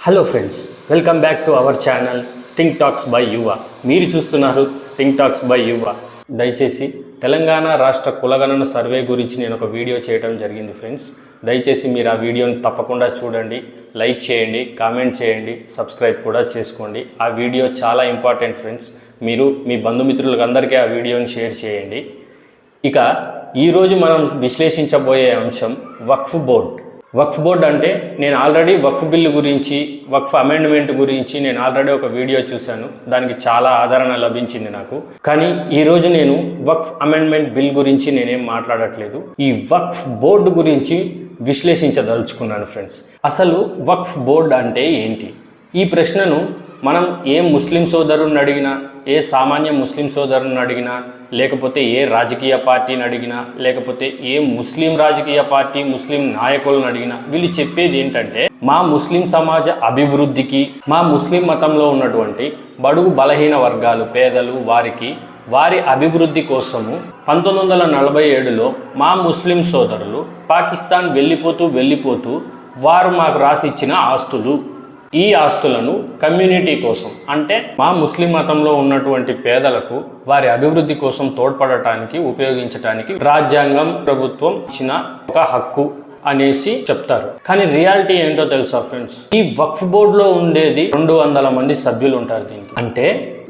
Hello friends, welcome back to our channel think talks by యువ. మీరు చూస్తున్నారు think talks by యువ. దయచేసి తెలంగాణ రాష్ట్ర కులగణన సర్వే గురించి నేను ఒక వీడియో చేయడం జరిగింది ఫ్రెండ్స్. దయచేసి మీరు ఆ వీడియోని తప్పకుండా చూడండి, లైక్ చేయండి, కామెంట్ చేయండి, సబ్స్క్రైబ్ కూడా చేసుకోండి. ఆ వీడియో చాలా ఇంపార్టెంట్ ఫ్రెండ్స్. మీరు మీ బంధుమిత్రులకు అందరికీ ఆ వీడియోని షేర్ చేయండి. ఇక ఈరోజు మనం విశ్లేషించబోయే అంశం వక్ఫ్ బోర్డ్. వక్ఫ్ బోర్డ్ అంటే నేను ఆల్రెడీ వక్ఫ్ బిల్లు గురించి, వక్ఫ్ అమెండ్మెంట్ గురించి నేను ఆల్రెడీ ఒక వీడియో చూశాను. దానికి చాలా ఆదరణ లభించింది నాకు. కానీ ఈరోజు నేను వక్ఫ్ అమెండ్మెంట్ బిల్ గురించి నేనేం మాట్లాడట్లేదు. ఈ వక్ఫ్ బోర్డు గురించి విశ్లేషించదలుచుకున్నాను ఫ్రెండ్స్. అసలు వక్ఫ్ బోర్డ్ అంటే ఏంటి? ఈ ప్రశ్నను మనం ఏ ముస్లిం సోదరుని అడిగినా, ఏ సామాన్య ముస్లిం సోదరుని అడిగినా, లేకపోతే ఏ రాజకీయ పార్టీని అడిగినా, లేకపోతే ఏ ముస్లిం రాజకీయ పార్టీ ముస్లిం నాయకులను అడిగినా వీళ్ళు చెప్పేది ఏంటంటే, మా ముస్లిం సమాజ అభివృద్ధికి, మా ముస్లిం మతంలో ఉన్నటువంటి బడుగు బలహీన వర్గాలు, పేదలు, వారి అభివృద్ధి కోసము 1947లో మా ముస్లిం సోదరులు పాకిస్తాన్ వెళ్ళిపోతూ వారు మాకు రాసిచ్చిన ఆస్తులు, ఈ ఆస్తులను కమ్యూనిటీ కోసం, అంటే మా ముస్లిం మతంలో ఉన్నటువంటి పేదలకు వారి అభివృద్ధి కోసం తోడ్పడటానికి, ఉపయోగించడానికి రాజ్యాంగం, ప్రభుత్వం ఇచ్చిన ఒక హక్కు అనేసి చెప్తారు. కానీ రియాలిటీ ఏంటో తెలుసా ఫ్రెండ్స్? ఈ వక్ఫ్ బోర్డులో ఉండేది 200 మంది సభ్యులు ఉంటారు దీనికి. అంటే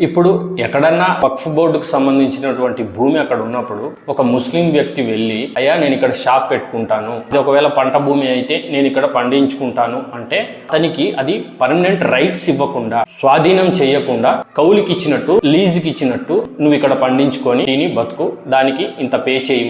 ఇప్పుడు ఎక్కడన్నా వక్ఫ్ బోర్డుకు సంబంధించినటువంటి భూమి అక్కడ ఉన్నప్పుడు ఒక ముస్లిం వ్యక్తి వెళ్ళి, అయ్యా నేను ఇక్కడ షాప్ పెట్టుకుంటాను, ఇది ఒకవేళ పంట భూమి అయితే నేను ఇక్కడ పండించుకుంటాను అంటే అతనికి అది పర్మనెంట్ రైట్స్ ఇవ్వకుండా, స్వాధీనం చేయకుండా, కౌలుకి ఇచ్చినట్టు, లీజుకి ఇచ్చినట్టు, నువ్వు ఇక్కడ పండించుకొని తిని బతుకు, దానికి ఇంత పే చేయి,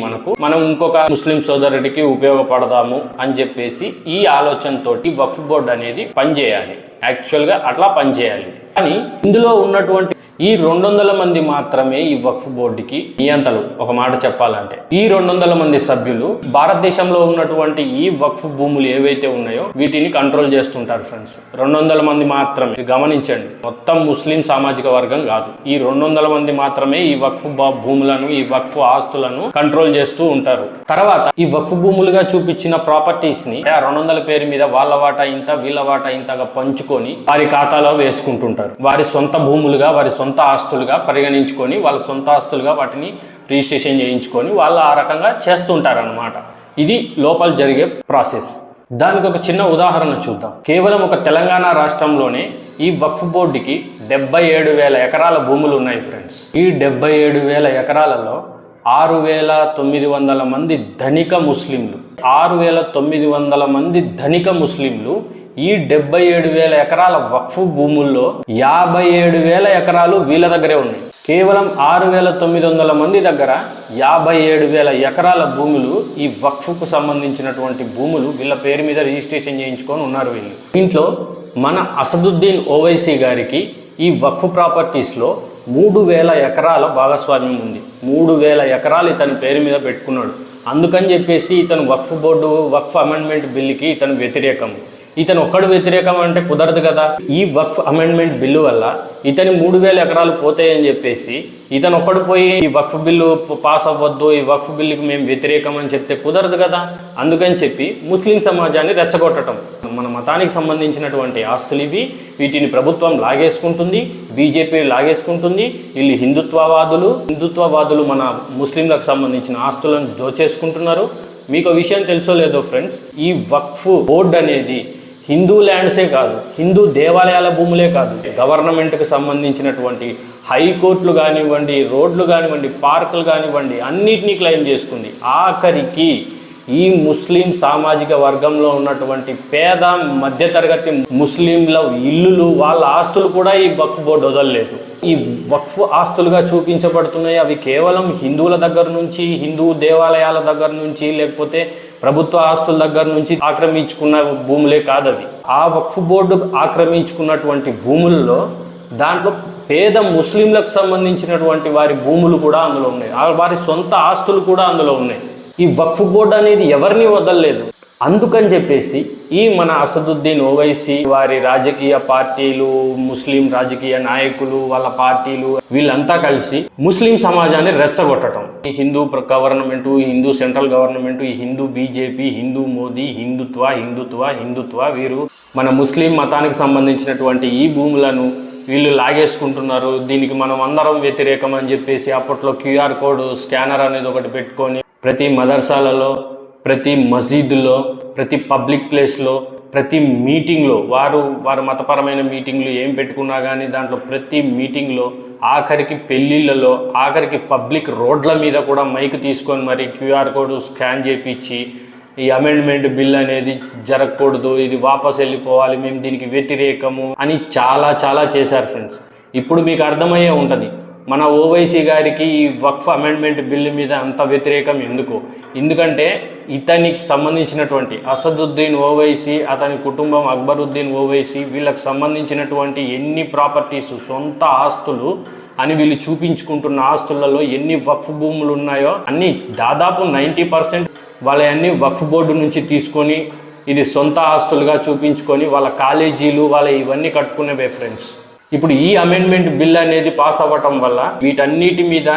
మనం ఇంకొక ముస్లిం సోదరుడికి ఉపయోగపడదాము అని చెప్పేసి ఈ ఆలోచనతోటి వక్ఫ్ బోర్డు అనేది పనిచేయాలి. యాక్చువల్గా అట్లా పనిచేయాలి. కానీ ఇందులో ఉన్నటువంటి ఈ 200 మంది మాత్రమే ఈ వక్ఫ్ బోర్డుకి నియంతలు. ఒక మాట చెప్పాలంటే ఈ 200 మంది సభ్యులు భారతదేశంలో ఉన్నటువంటి ఈ వక్ఫ్ భూములు ఏవైతే ఉన్నాయో వీటిని కంట్రోల్ చేస్తుంటారు ఫ్రెండ్స్. 200 మంది మాత్రమే. గమనించండి, మొత్తం ముస్లిం సామాజిక వర్గం కాదు. ఈ 200 మంది మాత్రమే ఈ వక్ఫ్ భూములను, ఈ వక్ఫ్ ఆస్తులను కంట్రోల్ చేస్తూ ఉంటారు. తర్వాత ఈ వక్ఫ్ భూములుగా చూపించిన ప్రాపర్టీస్ ని ఆ 200 పేరు మీద వాళ్ళ వాటా ఇంత, వీళ్ళ వాటా ఇంతగా పంచుకొని వారి ఖాతాలో వేసుకుంటుంటారు. వారి సొంత భూములుగా, వారి సొంత ఆస్తులుగా పరిగణించుకొని, వాళ్ళ సొంత ఆస్తులుగా వాటిని రిజిస్ట్రేషన్ చేయించుకొని వాళ్ళు ఆ రకంగా చేస్తుంటారన్నమాట. ఇది లోపల జరిగే ప్రాసెస్. దానికి ఒక చిన్న ఉదాహరణ చూద్దాం. కేవలం ఒక తెలంగాణ రాష్ట్రంలోనే ఈ వక్ఫ్ బోర్డుకి 77,000 ఎకరాల భూములు ఉన్నాయి ఫ్రెండ్స్. ఈ 77,000 ఎకరాలలో 6,900 మంది ధనిక ముస్లింలు, 6,900 మంది ధనిక ముస్లింలు ఈ 77,000 ఎకరాల వక్ఫ్ భూముల్లో 57,000 ఎకరాలు వీళ్ళ దగ్గరే ఉన్నాయి. కేవలం 6,900 మంది దగ్గర 57,000 ఎకరాల భూములు, ఈ వక్ఫ్కు సంబంధించినటువంటి భూములు వీళ్ళ పేరు మీద రిజిస్ట్రేషన్ చేయించుకొని ఉన్నారు వీళ్ళు. దీంట్లో మన అసదుద్దీన్ ఓవైసీ గారికి ఈ వక్ఫ్ ప్రాపర్టీస్లో 3,000 ఎకరాల భాగస్వామ్యం ఉంది. 3,000 ఎకరాలు ఇతని పేరు మీద పెట్టుకున్నాడు. అందుకని చెప్పేసి ఇతను వక్ఫ్ బోర్డు, వక్ఫ్ అమెండ్మెంట్ బిల్లుకి ఇతను వ్యతిరేకం. ఇతను ఒక్కడు వ్యతిరేకం అంటే కుదరదు కదా. ఈ వక్ఫ్ అమెండ్మెంట్ బిల్లు వల్ల ఇతని 3,000 ఎకరాలు పోతాయని చెప్పేసి ఇతను ఒక్కడు పోయి ఈ వక్ఫ్ బిల్లు పాస్ అవ్వద్దు, ఈ వక్ఫ్ బిల్లుకి మేము వ్యతిరేకం అని చెప్తే కుదరదు కదా. అందుకని చెప్పి ముస్లిం సమాజాన్ని రెచ్చగొట్టడం. మన మతానికి సంబంధించినటువంటి ఆస్తులు ఇవి, వీటిని ప్రభుత్వం లాగేసుకుంటుంది, బీజేపీ లాగేసుకుంటుంది. వీళ్ళు హిందుత్వవాదులు మన ముస్లింలకు సంబంధించిన ఆస్తులను దోచేసుకుంటున్నారు. మీకు విషయం తెలుసో లేదో ఫ్రెండ్స్, ఈ వక్ఫ్ బోర్డు అనేది హిందూ ల్యాండ్సే కాదు, హిందూ దేవాలయాల భూములే కాదు, గవర్నమెంట్కి సంబంధించినటువంటి హైకోర్టులు కానివ్వండి, రోడ్లు కానివ్వండి, పార్కులు కానివ్వండి, అన్నిటినీ క్లెయిమ్ చేసుకుంది. ఆఖరికి ఈ ముస్లిం సామాజిక వర్గంలో ఉన్నటువంటి పేద మధ్యతరగతి ముస్లింల ఇల్లులు, వాళ్ళ ఆస్తులు కూడా ఈ వక్ఫ్ బోర్డు వదలలేదు. ఈ వక్ఫ్ ఆస్తులుగా చూపించబడుతున్నాయి. అవి కేవలం హిందువుల దగ్గర నుంచి, హిందూ దేవాలయాల దగ్గర నుంచి, లేకపోతే ప్రభుత్వ ఆస్తుల దగ్గర నుంచి ఆక్రమించుకున్న భూములే కాదు అవి. ఆ వక్ఫ్ బోర్డు ఆక్రమించుకున్నటువంటి భూముల్లో దాంట్లో పేద ముస్లింలకు సంబంధించినటువంటి వారి భూములు కూడా అందులో ఉన్నాయి, వారి సొంత ఆస్తులు కూడా అందులో ఉన్నాయి. ఈ వక్ఫ్ బోర్డు అనేది ఎవరిని వదలలేదు. అందుకని చెప్పేసి ఈ మన అసదుద్దీన్ ఓవైసీ, వారి రాజకీయ పార్టీలు, ముస్లిం రాజకీయ నాయకులు, వాళ్ళ పార్టీలు, వీళ్ళంతా కలిసి ముస్లిం సమాజాన్ని రెచ్చగొట్టడం. ఈ హిందూ గవర్నమెంటు, ఈ హిందూ సెంట్రల్ గవర్నమెంట్, ఈ హిందూ బీజేపీ, హిందూ మోదీ, హిందుత్వ వీరు మన ముస్లిం మతానికి సంబంధించినటువంటి ఈ భూములను వీళ్ళు లాగేసుకుంటున్నారు. దీనికి మనం అందరం వ్యతిరేకం అని చెప్పేసి అప్పట్లో QR కోడ్ స్కానర్ అనేది ఒకటి పెట్టుకొని ప్రతి మదర్సాలలో, ప్రతి మసీదులో, ప్రతి పబ్లిక్ ప్లేస్లో, ప్రతి మీటింగ్లో వారు మతపరమైన మీటింగ్లు ఏం పెట్టుకున్నా కానీ దాంట్లో ప్రతి మీటింగ్లో, ఆఖరికి పెళ్ళిళ్ళలో, ఆఖరికి పబ్లిక్ రోడ్ల మీద కూడా మైక్ తీసుకొని మరి QR కోడ్ స్కాన్ చేయించి ఈ అమెండ్మెంట్ బిల్ అనేది జరగకూడదు, ఇది వాపస్ వెళ్ళిపోవాలి, మేము దీనికి వ్యతిరేకము అని చాలా చేశారు ఫ్రెండ్స్. ఇప్పుడు మీకు అర్థమయ్యే ఉంటుంది మన ఓవైసీ గారికి ఈ వక్ఫ్ అమెండ్మెంట్ బిల్లు మీద అంత వ్యతిరేకం ఎందుకు. ఎందుకంటే ఇతనికి సంబంధించినటువంటి అసదుద్దీన్ ఓవైసీ, అతని కుటుంబం అక్బరుద్దీన్ ఓవైసీ, వీళ్ళకి సంబంధించినటువంటి ఎన్ని ప్రాపర్టీస్, సొంత ఆస్తులు అని వీళ్ళు చూపించుకుంటున్న ఆస్తులలో ఎన్ని వక్ఫ్ భూములు ఉన్నాయో అన్నీ దాదాపు 90% వాళ్ళ అన్ని వక్ఫ్ బోర్డు నుంచి తీసుకొని ఇది సొంత ఆస్తులుగా చూపించుకొని వాళ్ళ కాలేజీలు వాళ్ళ ఇవన్నీ కట్టుకునేవే ఫ్రెండ్స్. ఇప్పుడు ఈ అమెండ్మెంట్ బిల్ అనేది పాస్ అవ్వటం వల్ల వీటన్నిటి మీద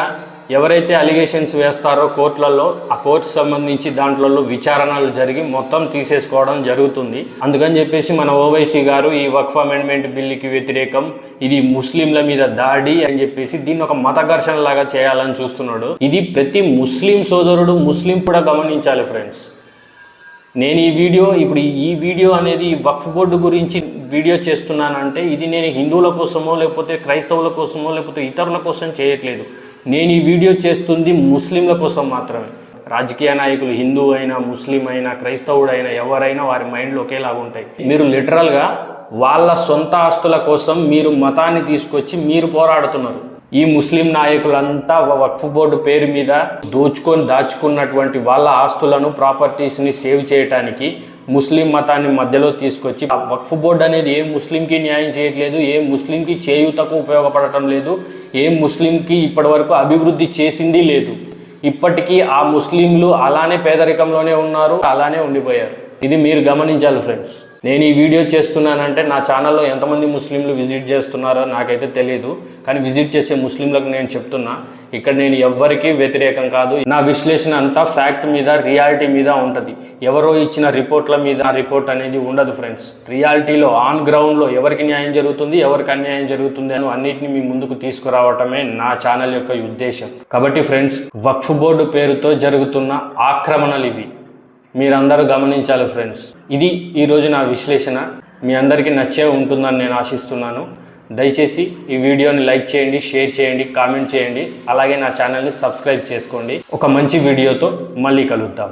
ఎవరైతే అలిగేషన్స్ వేస్తారో కోర్టులలో, ఆ కోర్టు సంబంధించి దాంట్లో విచారణలు జరిగి మొత్తం తీసేసుకోవడం జరుగుతుంది. అందుకని చెప్పేసి మన ఓవైసీ గారు ఈ వక్ఫ్ అమెండ్మెంట్ బిల్లుకి వ్యతిరేకం, ఇది ముస్లింల మీద దాడి అని చెప్పేసి దీన్ని ఒక మత ఘర్షణ లాగా చేయాలని చూస్తున్నాడు. ఇది ప్రతి ముస్లిం సోదరుడు, ముస్లిం కూడా గమనించాలి ఫ్రెండ్స్. నేను ఈ వీడియో అనేది వక్ఫ్ బోర్డు గురించి వీడియో చేస్తున్నానంటే ఇది నేను హిందువుల కోసమో లేకపోతే క్రైస్తవుల కోసమో లేకపోతే ఇతరుల కోసం చేయట్లేదు. నేను ఈ వీడియో చేస్తుంది ముస్లింల కోసం మాత్రమే. రాజకీయ నాయకులు హిందూ అయినా, ముస్లిం అయినా, క్రైస్తవుడైనా ఎవరైనా వారి మైండ్లో ఒకేలాగా ఉంటాయి. మీరు లిటరల్గా వాళ్ళ సొంత ఆస్తుల కోసం మీరు మతాన్ని తీసుకొచ్చి మీరు పోరాడుతున్నారు. ఈ ముస్లిం నాయకులంతా వక్ఫ్ బోర్డు పేరు మీద దాచుకున్నటువంటి వాళ్ళ ఆస్తులను, ప్రాపర్టీస్ని సేవ్ చేయడానికి ముస్లిం మతాన్ని మధ్యలో తీసుకొచ్చి ఆ వక్ఫ్ బోర్డు అనేది ఏ ముస్లింకి న్యాయం చేయట్లేదు, ఏ ముస్లింకి చేయూతకు ఉపయోగపడటం లేదు, ఏ ముస్లింకి ఇప్పటివరకు అభివృద్ధి చేసింది లేదు. ఇప్పటికీ ఆ ముస్లింలు అలానే పేదరికంలోనే ఉన్నారు, అలానే ఉండిపోయారు. ఇది మీరు గమనించాలి ఫ్రెండ్స్. నేను ఈ వీడియో చేస్తున్నానంటే నా ఛానల్లో ఎంతమంది ముస్లింలు విజిట్ చేస్తున్నారో నాకైతే తెలియదు, కానీ విజిట్ చేసే ముస్లింలకు నేను చెప్తున్నా, ఇక్కడ నేను ఎవ్వరికీ వ్యతిరేకం కాదు. నా విశ్లేషణ అంతా ఫ్యాక్ట్ మీద, రియాలిటీ మీద ఉంటుంది. ఎవరో ఇచ్చిన రిపోర్ట్ల మీద రిపోర్ట్ అనేది ఉండదు ఫ్రెండ్స్. రియాలిటీలో ఆన్ గ్రౌండ్లో ఎవరికి న్యాయం జరుగుతుంది, ఎవరికి అన్యాయం జరుగుతుంది అని అన్నిటిని మీ ముందుకు తీసుకురావటమే నా ఛానల్ యొక్క ఉద్దేశం. కాబట్టి ఫ్రెండ్స్, వక్ఫ్ బోర్డు పేరుతో జరుగుతున్న ఆక్రమణలు ఇవి మీరందరూ గమనించాలి ఫ్రెండ్స్. ఇది ఈరోజు నా విశ్లేషణ. మీ అందరికీ నచ్చే ఉంటుందని నేను ఆశిస్తున్నాను. దయచేసి ఈ వీడియోని లైక్ చేయండి, షేర్ చేయండి, కామెంట్ చేయండి. అలాగే నా ఛానల్ని సబ్స్క్రైబ్ చేసుకోండి. ఒక మంచి వీడియోతో మళ్ళీ కలుద్దాం.